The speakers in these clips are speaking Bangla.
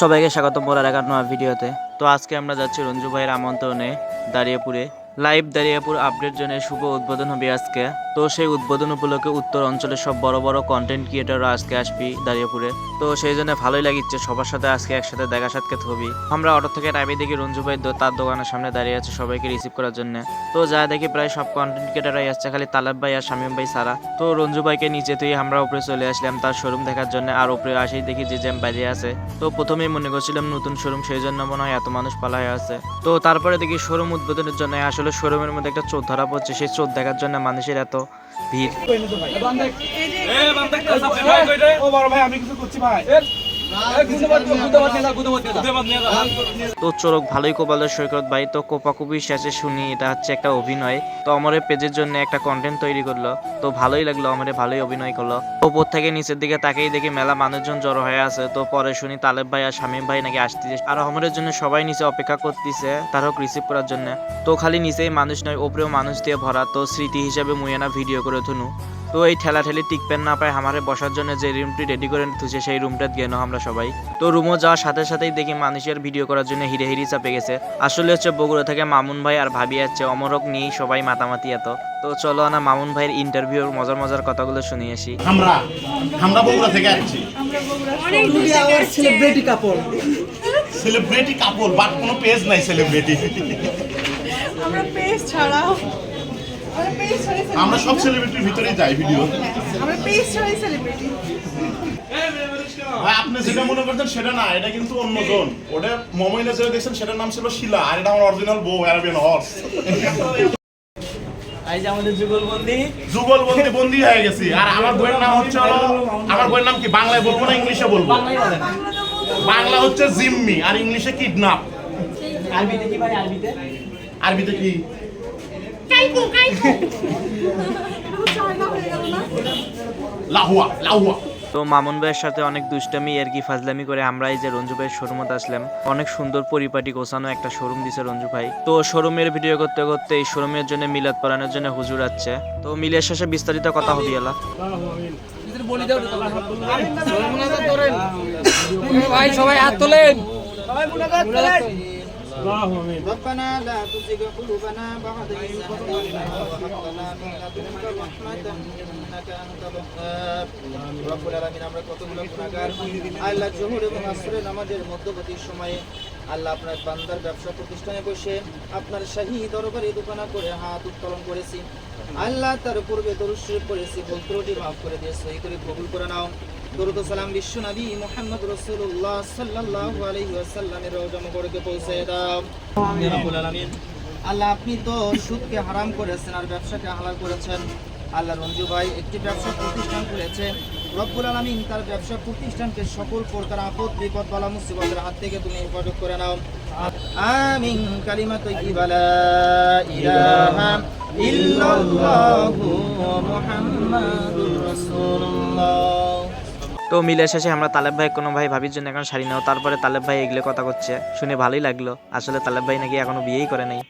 সবাইকে স্বাগত বলার একার নয়া ভিডিওতে। তো আজকে আমরা যাচ্ছি রঞ্জু ভাইয়ের আমন্ত্রণে দাঁড়িয়াপুরে লাইভ দাঁড়িয়াপুর আপডেট জোনের শুভ উদ্বোধন হবে আজকে। তো সেই উদ্বোধন উপলক্ষে উত্তর অঞ্চলের সব বড় বড় কন্টেন্ট ক্রিয়েটররা আজকে আসবি দাঁড়িয়াপুরে। তো সেই জন্য ভালোই লাগিচ্ছে সবার সাথে আজকে একসাথে দেখা সাক্ষাৎ হবি। আমরা অটো থেকে নামে দেখি রঞ্জু ভাই তার দোকানের সামনে দাঁড়িয়ে আছে সবাইকে রিসিভ করার জন্য। তো যা দেখি প্রায় সব কন্টেন্ট ক্রিয়েটররাই আসছে, খালি তালেব ভাই আর শামীম ভাই সারা। তো রঞ্জু ভাইকে নিচে তুই আমরা উপরে চলে আসলাম তার শোরুম দেখার জন্য। আর উপরে আসেই দেখি যে জ্যাম বাইরে আছে। তো প্রথমেই মনে করছিলাম নতুন শোরুম, সেই জন্য মনে হয় এত মানুষ পালায় আছে। তো তারপরে দেখি শোরুম উদ্বোধনের জন্য আসলে শোরুমের মধ্যে একটা চোর ধরা পড়ছে, সেই চোর দেখার জন্য মানুষের এত ভিড়। তো চোরক ভালোই কোপালের সৈকত ভাই। তো কোপাকুপি শেষে শুনি এটা হচ্ছে একটা অভিনয়। তো আমার পেজের জন্য একটা কন্টেন্ট তৈরি করলো, তো ভালোই লাগলো, আমার ভালোই অভিনয় করলো। ওপর থেকে নিচের দিকে তাকেই দেখি মেলা মানুষজন জড়ো হয়ে আছে। তো পরে শুনি তালেব ভাই আর শামীম ভাই নাকি আসতেছে, আর আমাদের জন্য সবাই নিচে অপেক্ষা করতেছে তার হোক রিসিভ করার জন্য। তো খালি নিচেই মানুষ নয়, ওপরেও মানুষ দিয়ে ভরা। তো স্মৃতি হিসাবে মুয়েনা ভিডিও করে থুনু। তো এই ঠেলা ঠেলি টিকপেন না পায় আমারে বসার জন্য যে রুমটি রেডি করে থুছে সেই রুমটা গেল আমরা সবাই। তো রুমও যাওয়ার সাথে সাথেই দেখি মানুষের ভিডিও করার জন্য হিরে হিরি চাপে গেছে। আসলে হচ্ছে বগুড়া থেকে মামুন ভাই আর ভাবি আসছে, অমরক নিয়ে সবাই মাতামাতি এত। তো চলো না মামুন ভাইয়ের ইন্টারভিউর মজার মজার কথাগুলো শুনে আসি। আমরা বগুড়া থেকে আসছি, সেলিব্রিটি কাপল বাট কোনো পেজ নাই সেলিব্রিটি। আমরা পেজ ছাড়াও আমরা সব সেলিব্রিটির ভিতরেই যাই ভিডিও। আমরা পেজ ছাড়াই সেলিব্রিটি। ভাই আপনি যেটা মনে করছেন সেটা না, এটা কিন্তু অন্য জন। ওটা মমিনা যেটা দেখছেন সেটার নাম ছিল শিলা, আর এটা আমার অরিজিনাল বউ অ্যারাবিয়ান হর্স। এই যে আমাদের যুগলবন্দি বন্দি হয়ে গেছি। আর আমার বইয়ের নাম হচ্ছে, আমার বইয়ের নাম কি বাংলায় বলবো না ইংলিশে বলবো? বাংলা হচ্ছে জিম্মি আর ইংলিশে কিডন্যাপ। আরবিতে কি ভাই? আরবিতে কি? লাহুয়া। তো মামুন ভাইয়ের সাথে অনেক দুষ্টামি আর কি ফাজলামি করে আমরা এই যে রঞ্জু ভাইয়ের শোরুমে আসলাম। অনেক সুন্দর পরিপাটি গোছানো একটা শোরুম দিছে রঞ্জু ভাই। তো শোরুমের ভিডিও করতে করতে এই শোরুমের জন্য মিলাদ পড়ানোর জন্য হুজুর আছে। তো মিলের শেষে বিস্তারিত কথা হবে এলা। ভাই সবাই হাত তোলেন। ربنا لا تزغ قلوبنا بعد إذ هديتنا وهب لنا من لدنك رحمة إنك أنت الوهاب رب العالمين। আমরা কতগুলো গুনাহগার আল্লাহ, জোহর এবং আসরের নামাজের মধ্যবর্তী সময়ে আল্লাহ আপনার বান্দার ব্যবসা প্রতিষ্ঠানে বসে আপনার শাহী দরবারে দোকানা করে হাত উত্তোলন করেছি। আল্লাহ তার পূর্বে দরুদ শরীফ পড়েছি, ভুল ত্রুটি মাফ করে দিয়ে সহি করে কবুল করে নাও। দরুদ ও সালাম বিশ্ব নবী মুহাম্মদ রাসূলুল্লাহ সাল্লাল্লাহু আলাইহি ওয়াসাল্লামের রওজা মুবারকে পৌঁছে দাও। আমিন রব্বুল আলামিন। আল্লাহ আপনি তো সুদকে হারাম করেছেন আর ব্যবসাকে হালাল করেছেন। আল্লাহ রঞ্জু ভাই একটি ব্যবসা প্রতিষ্ঠান খুলেছে, রব্বুল আলামিন তার ব্যবসা প্রতিষ্ঠানকে সকল প্রকার আপদ বিপদ বালা মুসিবতের হাত থেকে তুমি হেফাজত করে নাও। আমিন। কালিমা তাইয়্যিবা লা ইলাহা ইল্লাল্লাহু মুহাম্মাদুর রাসূলুল্লাহ। তো মিলের শেষে আমরা তালেব ভাই কোনো ভাই ভাবির জন্য এখন শাড়ি নাও। তারপরে তালেব ভাই এগুলো কথা করছে, শুনে ভালোই লাগলো। আসলে তালেব ভাই নাকি এখনো বিয়েই করে নাই।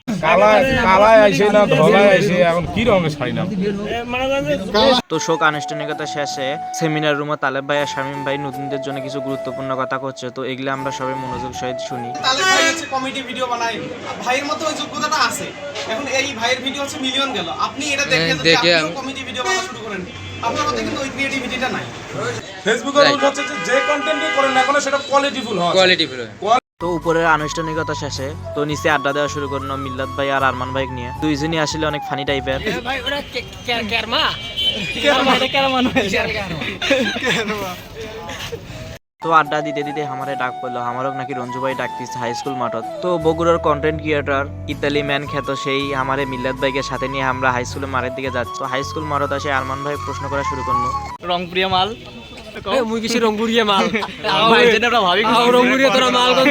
তো শোক আনুষ্ঠানিকতা শেষে সেমিনার রুমে তালেব ভাই আর শামীম ভাই নতুনদের জন্য কিছু গুরুত্বপূর্ণ কথা করছে। তো এগুলো আমরা সবাই মনোযোগ সহিত শুনি। তালেব ভাই হচ্ছে কমেডি ভিডিও বানায়, ভাইয়ের মতো ওই যোগ্যতাটা আছে। এখন এই ভাইয়ের ভিডিও হচ্ছে মিলিয়ন গেল, আপনি এটা দেখে কমেডি ভিডিও বানানো শুরু করেন, আপনার মধ্যে কিন্তু ওই ক্রিয়েটিভিটিটা নাই। ফেসবুকের রুলস হচ্ছে যে কন্টেন্টই করেন না কেন সেটা কোয়ালিটিফুল হয়। তো উপরের আনুষ্ঠানিকতা শেষে তো নিচে আড্ডা দেওয়া শুরু করলো মিল্লাত ভাই আর আরমান ভাই নিয়ে। দুইজনই আসলে অনেক ফানি টাইপের। তো আড্ডা দিতে দিতে আমারে ডাক পড়লো, আমারও নাকি রঞ্জু ভাই ডাকতেছে হাই স্কুল মাঠত। তো বগুড়ার কন্টেন্ট ক্রিয়েটর ইতালি ম্যান খ্যাত সেই আমারে মিল্লাত ভাইকে সাথে নিয়ে আমরা হাই স্কুলের মাঠের দিকে যাচ্ছি। তো হাই স্কুল মাঠত আসে আরমান ভাই প্রশ্ন করা শুরু করলো, রংপুরিয়া মাল মুই কিছু রংপুরিয়া মাল ভাই যেটা আমরা ভাবি রংপুরিয়া তোরা মাল কত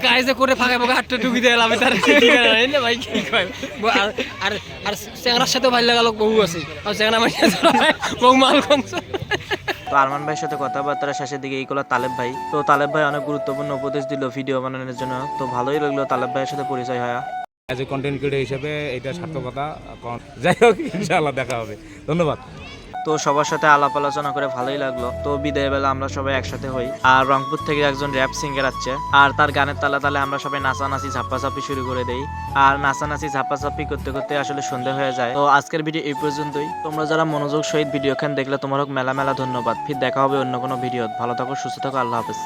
কাইজে করে ফাঁকা ফাঁকা হাতটা টুকি দেয় আমি তার ঠিক আছে না ভাই কি কয়। আর আর চেংড়ার সাথে ভাই লাগালো বহু আছে, আর চেংড়া মাইয়া বহু মাল কমছে। তো আরমান ভাইয়ের সাথে কথাবার্তা শেষের দিকে এইগুলো তালেব ভাই। তো তালেব ভাই অনেক গুরুত্বপূর্ণ উপদেশ দিল ভিডিও বানানোর জন্য। তো ভালোই লাগলো তালেব ভাইয়ের সাথে পরিচয় হয়। অ্যাজ এ কন্টেন্ট ক্রিয়েটর হিসেবে এটা সার্থকতা। যাই হোক ইনশাআল্লাহ দেখা হবে। ধন্যবাদ। তো সবার সাথে আলাপ আলোচনা করে ভালোই লাগলো। তো বিদায় বেলা আমরা সবাই একসাথে হই। আর রংপুর থেকে একজন র্যাপ সিঙ্গার আসছে, আর তার গানের তালে তালে আমরা সবাই নাচানাচি ঝাপ্পাঝাপ্পি শুরু করে দেই। আর নাচানাচি ঝাপ্পাঝাপ্পি করতে করতে আসলে সন্ধে হয়ে যায়। তো আজকের ভিডিও এই পর্যন্তই। তোমরা যারা মনোযোগ সহিত ভিডিও খান দেখলে তোমার মেলা মেলা ধন্যবাদ। ফির দেখা হবে অন্য কোনো ভিডিও। ভালো থাকো, সুস্থ থাকো, আল্লাহ হাফেজ।